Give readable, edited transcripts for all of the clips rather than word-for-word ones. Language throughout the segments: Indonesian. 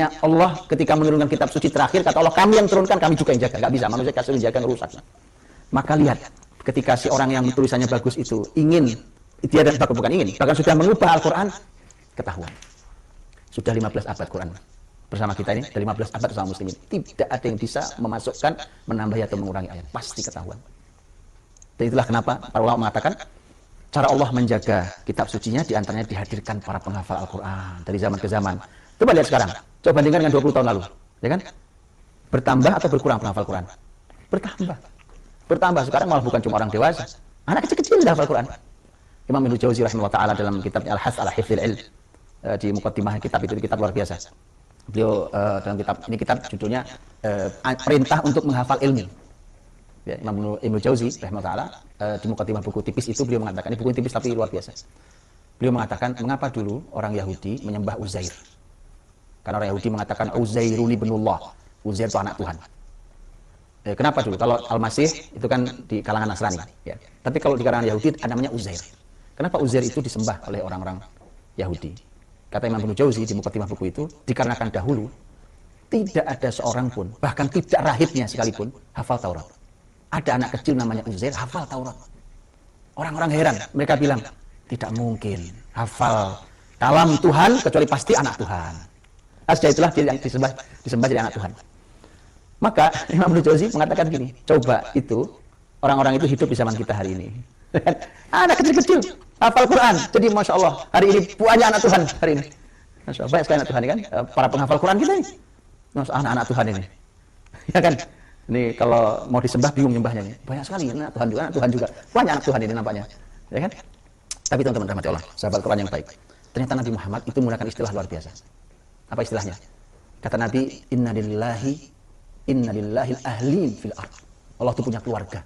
Allah ketika menurunkan kitab suci terakhir, kata Allah, kami yang turunkan, kami juga yang jaga. Nggak bisa, manusia kasih menjaga, rusak. Maka lihat, ketika si orang yang tulisannya bagus itu ingin, dia dan bukan ingin, bahkan sudah mengubah Al-Quran, ketahuan. Sudah 15 abad Quran bersama kita ini, dari 15 abad bersama muslimin. Tidak ada yang bisa memasukkan, menambah atau mengurangi ayat. Pasti ketahuan. Dan itulah kenapa para ulama mengatakan, cara Allah menjaga kitab sucinya diantaranya dihadirkan para penghafal Al-Quran dari zaman ke zaman. Coba lihat sekarang, coba bandingkan dengan 20 tahun lalu, ya kan? Bertambah atau berkurang penghafal Quran? Bertambah. Bertambah. Sekarang malah bukan cuma orang dewasa, anak kecil-kecil sudah hafal Quran. Imam Ibnu Jauzi rahimahullah ta'ala dalam kitabnya Al-Has ala Hifdzil Ilm, di mukaddimah kitab itu, kitab luar biasa. Beliau dalam kitab ini, kitab judulnya Perintah untuk Menghafal Ilmu. Ya, Imam Ibnu Jauzi rahimahullah ta'ala di mukaddimah buku tipis itu beliau mengatakan, ini buku tipis tapi luar biasa. Beliau mengatakan, mengapa dulu orang Yahudi menyembah Uzair? Karena orang Yahudi mengatakan Uzairun ibnullah, Uzair itu anak Tuhan. Kenapa dulu? Kalau Al-Masih itu kan di kalangan Nasrani, ya. Tapi kalau di kalangan Yahudi namanya Uzair. Kenapa Uzair itu disembah oleh orang-orang Yahudi? Kata Imam Ibnu Jauzi di mukaddimah buku itu, dikarenakan dahulu tidak ada seorang pun, bahkan tidak rahibnya sekalipun, hafal Taurat. Ada anak kecil namanya Uzair hafal Taurat. Orang-orang heran, mereka bilang, tidak mungkin hafal kalam Tuhan kecuali pasti anak Tuhan. Sejak itulah dia yang disembah jadi anak Tuhan. Maka Imam Ibnu Jauzi mengatakan gini, coba itu orang-orang itu hidup di zaman kita hari ini. Anak kecil-kecil hafal Quran, jadi masya Allah hari ini banyak anak Tuhan hari ini. Masya Allah, banyak sekali anak Tuhan ini kan, para penghafal Quran kita ini, anak-anak Tuhan ini, ya kan? Ini kalau mau disembah bingung nyembahnya ini. Banyak sekali anak Tuhan juga, banyak anak Tuhan ini nampaknya, ya kan? Tapi teman-teman rahmati Allah, sahabat Quran yang baik, ternyata Nabi Muhammad itu menggunakan istilah luar biasa. Apa istilahnya? Kata Nabi, Inna lillahi ahlin fil ard. Allah itu punya keluarga.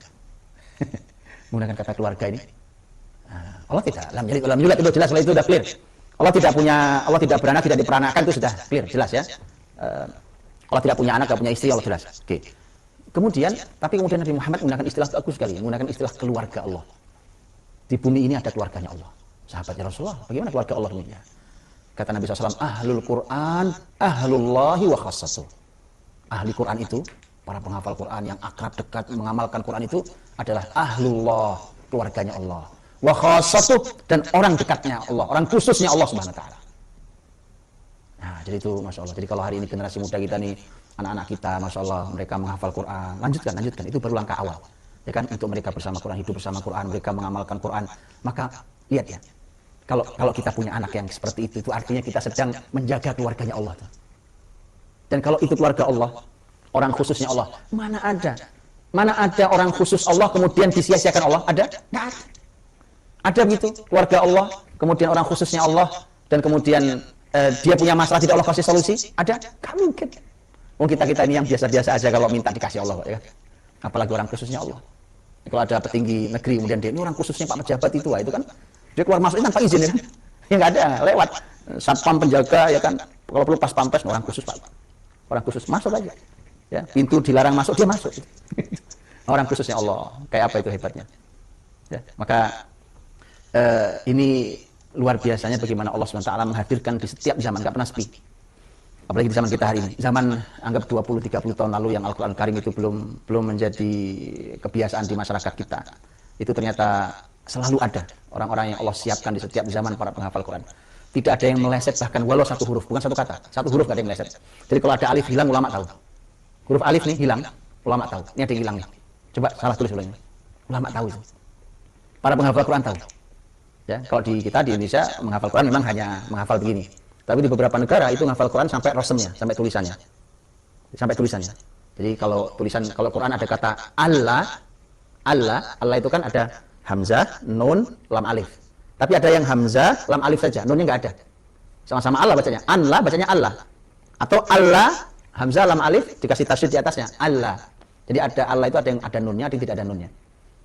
Menggunakan kata keluarga ini. Allah tidak, lam yalid walam yulad, itu jelas, itu sudah clear. Allah tidak beranak, tidak diperanakan, itu sudah clear, jelas ya. Allah tidak punya anak, tidak punya istri, Allah jelas. Oke. Kemudian Nabi Muhammad menggunakan istilah bagus sekali, menggunakan istilah keluarga Allah. Di bumi ini ada keluarganya Allah. Sahabatnya Rasulullah, bagaimana keluarga Allah ini? Kata Nabi SAW, ahlul Quran, ahlullahi wa khassatuh. Ahli Quran itu, para penghafal Quran yang akrab dekat mengamalkan Quran itu adalah ahlullah, keluarganya Allah. Wa khassatuh, dan orang dekatnya Allah, orang khususnya Allah Subhanahu wa taala. Nah, jadi itu masya Allah. Jadi kalau hari ini generasi muda kita nih, anak-anak kita, masya Allah, mereka menghafal Quran, lanjutkan, itu baru langkah awal. Ya kan, untuk mereka bersama Quran, hidup bersama Quran, mereka mengamalkan Quran. Maka lihat ya, kalau kita punya anak yang seperti itu artinya kita sedang menjaga keluarganya Allah. Dan kalau itu keluarga Allah, orang khususnya Allah, mana ada orang khusus Allah kemudian disia-siakan Allah? Ada? Nggak ada. Ada gitu, keluarga Allah, kemudian orang khususnya Allah, dan kemudian dia punya masalah tidak Allah kasih solusi? Ada? Nggak mungkin. Kita ini yang biasa-biasa aja kalau minta dikasih Allah, ya. Apalagi orang khususnya Allah. Kalau ada petinggi negeri, kemudian dia, ini orang khususnya Pak Pejabat itu kan, dia keluar masuk tanpa izin, ya kan? Ya nggak ada, lewat satpam penjaga, ya kan, kalau perlu pas pampres, orang khusus Pak. Orang khusus masuk aja, ya, pintu dilarang masuk dia masuk. Orang khususnya Allah, kayak apa itu hebatnya, ya. Maka ini luar biasanya bagaimana Allah SWT menghadirkan di setiap zaman, nggak pernah sepi. Apalagi di zaman kita hari ini, zaman anggap 20-30 tahun lalu yang Al-Quran Karim itu belum menjadi kebiasaan di masyarakat kita. Itu ternyata selalu ada orang-orang yang Allah siapkan di setiap zaman para penghafal Quran. Tidak ada yang meleset, bahkan walau satu huruf, bukan satu kata, satu huruf nggak ada yang meleset. Jadi kalau ada alif hilang, ulama tahu. Huruf alif nih hilang, ulama tahu. Ini ada yang hilang nih. Coba salah tulis ulangnya. Ulama tahu itu. Para penghafal Quran tahu. Ya, kalau di kita di Indonesia menghafal Quran memang hanya menghafal begini. Tapi di beberapa negara itu menghafal Quran sampai rosemnya, sampai tulisannya. Sampai tulisannya. Jadi kalau Quran ada kata Allah itu kan ada hamzah, nun, lam alif. Tapi ada yang hamzah, lam alif saja, nunnya nggak ada. Sama-sama Allah bacanya. Allah bacanya Allah. Atau Allah, hamzah, lam alif dikasih tasydid di atasnya. Allah. Jadi ada Allah itu ada yang ada nunnya, ada yang tidak ada nunnya.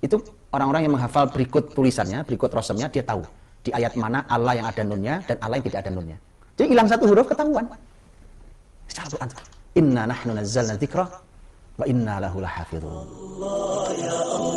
Itu orang-orang yang menghafal berikut tulisannya, berikut rosemnya, dia tahu di ayat mana Allah yang ada nunnya dan Allah yang tidak ada nunnya. Jadi hilang satu huruf ketahuan. Secara Quran. Inna nahnu nazzalna dzikra wa inna lahu lahafizun.